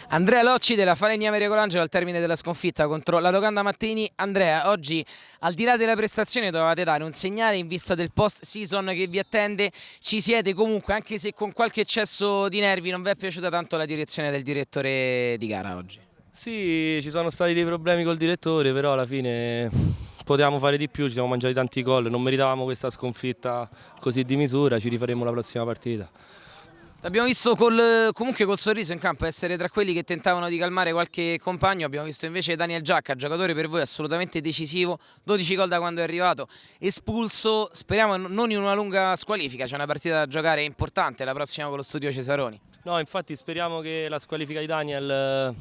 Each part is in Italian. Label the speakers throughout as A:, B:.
A: Andrea Locci della Falegname Colangelo al termine della sconfitta contro la Locanda Mattini. Andrea, oggi al di là della prestazione dovevate dare un segnale in vista del post-season che vi attende. Ci siete comunque, anche se con qualche eccesso di nervi. Non vi è piaciuta tanto la direzione del direttore di gara oggi?
B: Sì, ci sono stati dei problemi col direttore, però alla fine potevamo fare di più, ci siamo mangiati tanti gol, non meritavamo questa sconfitta così di misura, ci rifaremo la prossima partita.
A: L'abbiamo visto comunque col sorriso in campo, essere tra quelli che tentavano di calmare qualche compagno. Abbiamo visto invece Daniel Giacca, giocatore per voi assolutamente decisivo, 12 gol da quando è arrivato, espulso, speriamo non in una lunga squalifica, c'è una partita da giocare importante la prossima con lo Studio Cesaroni.
B: No, infatti speriamo che la squalifica di Daniel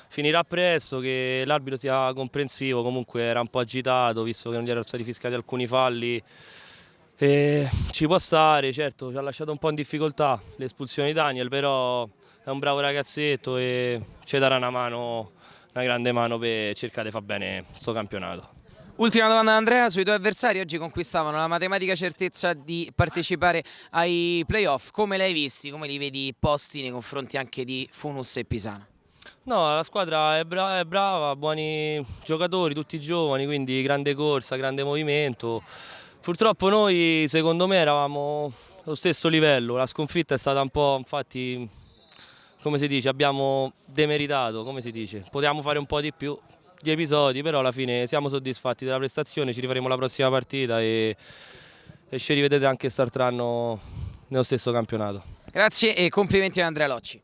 B: finirà presto, che l'arbitro sia comprensivo, comunque era un po' agitato visto che non gli erano stati fischiati alcuni falli. E ci può stare, certo, ci ha lasciato un po' in difficoltà l'espulsione di Daniel, però è un bravo ragazzetto e ci darà una mano, una grande mano per cercare di far bene sto campionato.
A: Ultima domanda da Andrea, sui tuoi avversari oggi conquistavano la matematica certezza di partecipare ai playoff, come li hai visti, come li vedi posti nei confronti anche di Funus e Pisana?
B: No, la squadra è brava, buoni giocatori, tutti giovani, quindi grande corsa, grande movimento. Purtroppo noi, secondo me, eravamo allo stesso livello, la sconfitta è stata un po', infatti, come si dice, abbiamo demeritato, come si dice. Potevamo fare un po' di più di episodi, però alla fine siamo soddisfatti della prestazione, ci rifaremo la prossima partita e ci rivedete anche quest'altro anno nello stesso campionato.
A: Grazie e complimenti ad Andrea Locci.